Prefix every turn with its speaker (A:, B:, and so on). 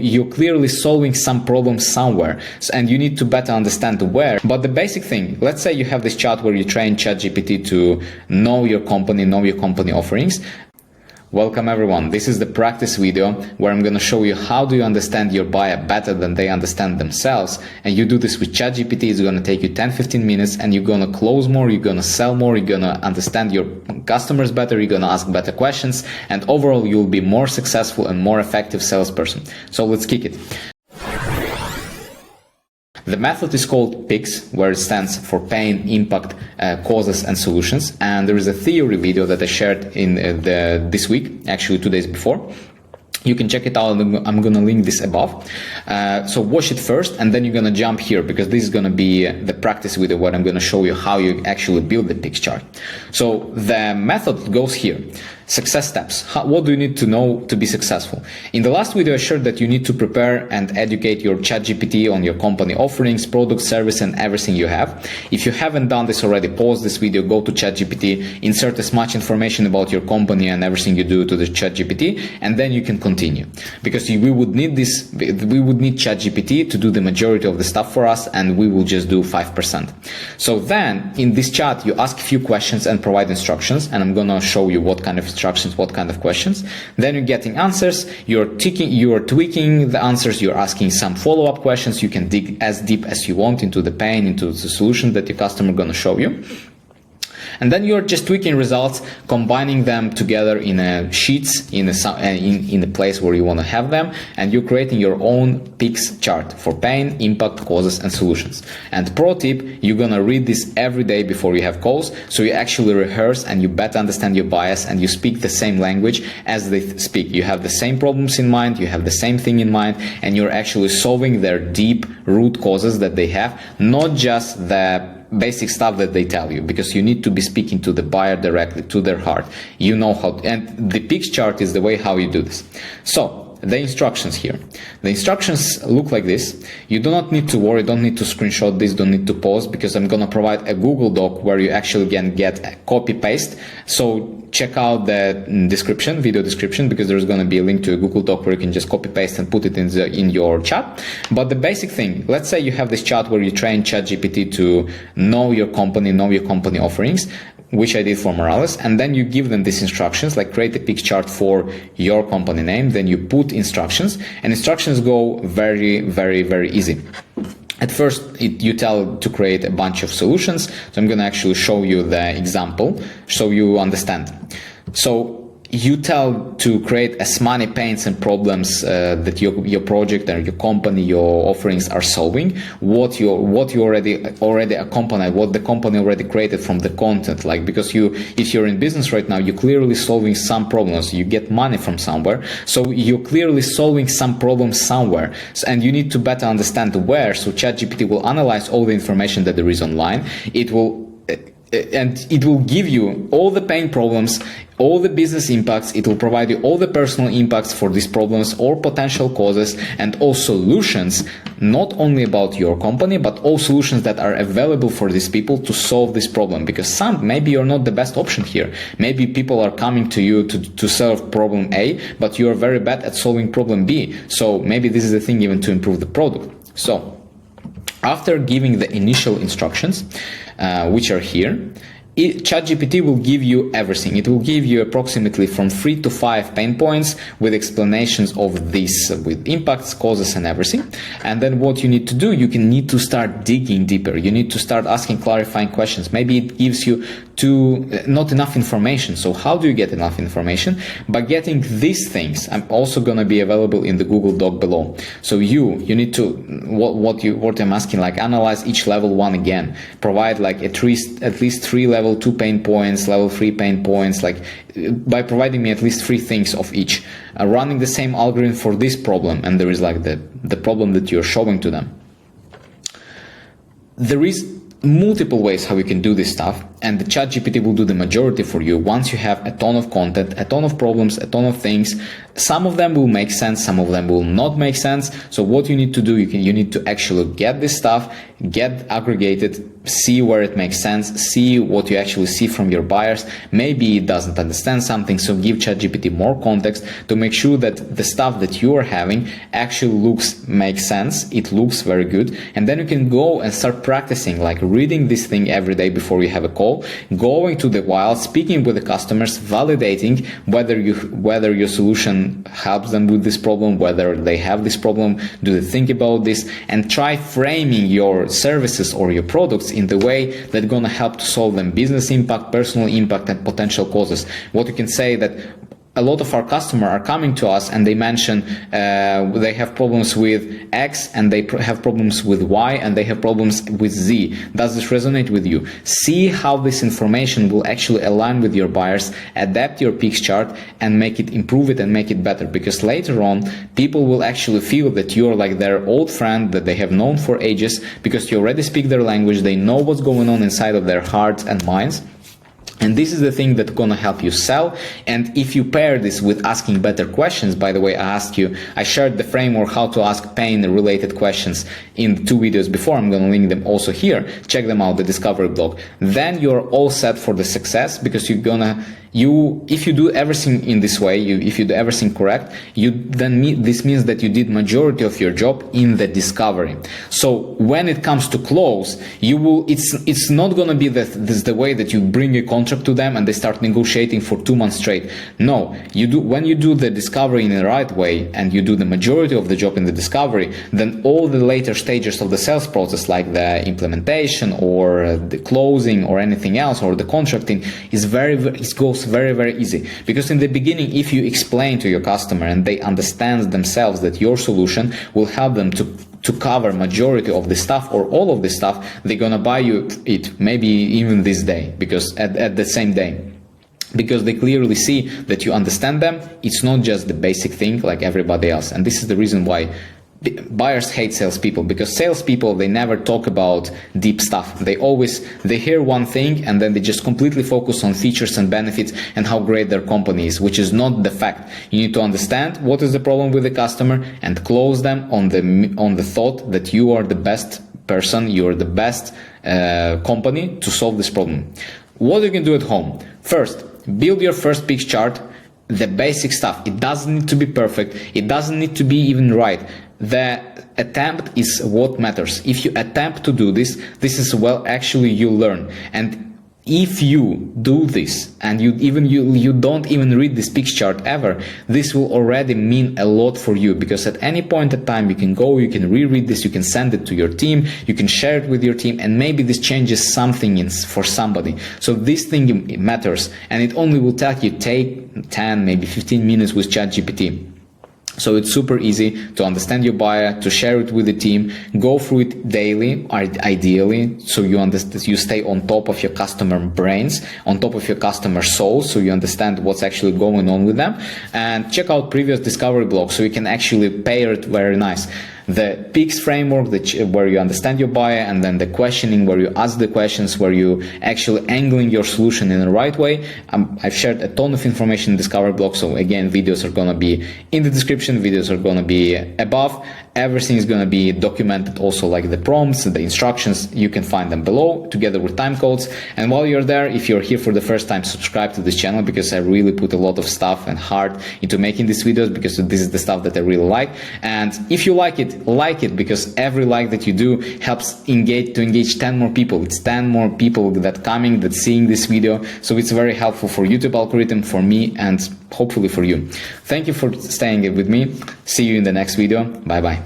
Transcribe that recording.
A: you're clearly solving some problem somewhere, and you need to better understand where. But the basic thing, let's say you have this chat where you train ChatGPT to know your company offerings. Welcome everyone, this is the practice video where I'm going to show you how do you understand your buyer better than they understand themselves. And you do this with ChatGPT. It's going to take you 10-15 minutes and you're going to close more, you're going to sell more, you're going to understand your customers better, you're going to ask better questions, and overall you'll be more successful and more effective salesperson. So let's kick it. The method is called PICS, where it stands for Pain, Impact, Causes and Solutions. And there is a theory video that I shared in this week, actually 2 days before. You can check it out. I'm going to link this above. So watch it first, and then you're going to jump here, because this is going to be the practice video where I'm going to show you how you actually build the PICS chart. So the method goes here. Success steps. What do you need to know to be successful? In the last video, I shared that you need to prepare and educate your ChatGPT on your company offerings, product, service, and everything you have. If you haven't done this already, pause this video, go to ChatGPT, insert as much information about your company and everything you do to the ChatGPT, and then you can continue. Because we would need ChatGPT to do the majority of the stuff for us, and we will just do 5%. So then, in this chat, you ask a few questions and provide instructions, and I'm gonna show you what kind of instructions, what kind of questions. Then you're getting answers, you're tweaking the answers, you're asking some follow-up questions. You can dig as deep as you want into the pain, into the solution that your customer gonna show you. And then you're just tweaking results, combining them together in sheets in a place where you want to have them, and you're creating your own PICS chart for pain, impact, causes, and solutions. And pro tip, you're gonna read this every day before you have calls, so you actually rehearse and you better understand your bias and you speak the same language as they speak. You have the same problems in mind, you have the same thing in mind, and you're actually solving their deep root causes that they have, not just the basic stuff that they tell you, because you need to be speaking to the buyer directly, to their heart. You know how, and the PICS chart is the way how you do this. So the instructions here. The instructions look like this. You do not need to worry, don't need to screenshot this, don't need to pause, because I'm gonna provide a Google Doc where you actually can get a copy paste. So check out the description, video description, because there's going to be a link to a Google Doc where you can just copy paste and put it in your chat. But the basic thing, let's say you have this chat where you train ChatGPT to know your company offerings, which I did for Morales, and then you give them these instructions, like create a PICS chart for your company name, then you put instructions, and instructions go very, very, very easy. At first, you tell to create a bunch of solutions. So I'm going to actually show you the example so you understand. So you tell to create as many pains and problems that your project or your company, your offerings are solving, what you already accompany, what the company already created from the content. Like, because if you're in business right now, you're clearly solving some problems, you get money from somewhere, so you're clearly solving some problems somewhere, and you need to better understand where. So ChatGPT will analyze all the information that there is online. It will give you all the pain problems, all the business impacts. It will provide you all the personal impacts for these problems or potential causes, and all solutions, not only about your company, but all solutions that are available for these people to solve this problem. Because maybe you're not the best option here. Maybe people are coming to you to solve problem A, but you're very bad at solving problem B. So maybe this is the thing even to improve the product. So after giving the initial instructions, which are here, ChatGPT will give you everything. It will give you approximately from 3 to 5 pain points with explanations of this, with impacts, causes, and everything. And then what you need to do, you need to start digging deeper. You need to start asking clarifying questions. Maybe it gives you not enough information. So how do you get enough information? By getting these things. I'm also going to be available in the Google Doc below. So you need to, what I'm asking, like analyze each level 1 again. Provide like at least 3 level 2 pain points, level 3 pain points, like by providing me at least 3 things of each. Running the same algorithm for this problem, and there is like the problem that you're showing to them. There is multiple ways how you can do this stuff. and the ChatGPT will do the majority for you once you have a ton of content, a ton of problems, a ton of things. Some of them will make sense, some of them will not make sense. So what you need to do, you need to actually get this stuff, get aggregated, see where it makes sense, see what you actually see from your buyers. Maybe it doesn't understand something, so give ChatGPT more context to make sure that the stuff that you are having actually makes sense, it looks very good. And then you can go and start practicing, like reading this thing every day before you have a call, going to the wild, speaking with the customers, validating whether your solution helps them with this problem, whether they have this problem, do they think about this, and try framing your services or your products in the way that's going to help to solve them business impact, personal impact, and potential causes. What you can say that a lot of our customers are coming to us and they mention they have problems with X and they have problems with Y and they have problems with Z. Does this resonate with you? See how this information will actually align with your buyers, adapt your PICS chart and improve it and make it better, because later on people will actually feel that you're like their old friend that they have known for ages, because you already speak their language, they know what's going on inside of their hearts and minds. And this is the thing that's going to help you sell. And if you pair this with asking better questions, by the way, I shared the framework how to ask pain related questions in 2 videos before. I'm going to link them also here. Check them out, the discovery blog. Then you're all set for the success, because if you do everything in this way, if you do everything correct, this means that you did majority of your job in the discovery. So when it comes to close, it's not going to be the way that you bring a contract to them and they start negotiating for 2 months straight. No, when you do the discovery in the right way and you do the majority of the job in the discovery, then all the later stages of the sales process, like the implementation or the closing or anything else, or the contracting, it goes very, very easy. Because in the beginning, if you explain to your customer and they understand themselves that your solution will help them to cover majority of the stuff or all of the stuff, they're gonna buy you it maybe even this day, because at the same day, because they clearly see that you understand them. It's not just the basic thing like everybody else. And this is the reason why buyers hate salespeople, because salespeople, they never talk about deep stuff. They hear one thing and then they just completely focus on features and benefits and how great their company is, which is not the fact. You need to understand what is the problem with the customer and close them on the thought that you are the best person, you are the best company to solve this problem. What you can do at home: first, build your first PICS chart, the basic stuff. It doesn't need to be perfect. It doesn't need to be even right. The attempt is what matters. If you attempt to do this, actually you learn. And if you do this and you don't even read this PICS chart ever, this will already mean a lot for you, because at any point in time you can go, you can reread this, you can send it to your team, you can share it with your team, and maybe this changes something for somebody. So this thing matters, and it only will take 10, maybe 15 minutes with ChatGPT. So it's super easy to understand your buyer, to share it with the team, go through it daily, ideally, so you stay on top of your customer brains, on top of your customer souls, so you understand what's actually going on with them. And check out previous discovery blogs so you can actually pair it very nice. The PICS framework, where you understand your buyer, and then the questioning, where you ask the questions, where you actually angling your solution in the right way. I've shared a ton of information in Discover blog, so again, videos are gonna be in the description, videos are gonna be above. Everything is gonna be documented, also like the prompts, the instructions, you can find them below, together with time codes. And while you're there, if you're here for the first time, subscribe to this channel, because I really put a lot of stuff and heart into making these videos, because this is the stuff that I really like. And if you like it, because every like that you do helps to engage 10 more people. It's 10 more people that seeing this video. So it's very helpful for YouTube algorithm, for me, and hopefully for you. Thank you for staying with me. See you in the next video. Bye bye.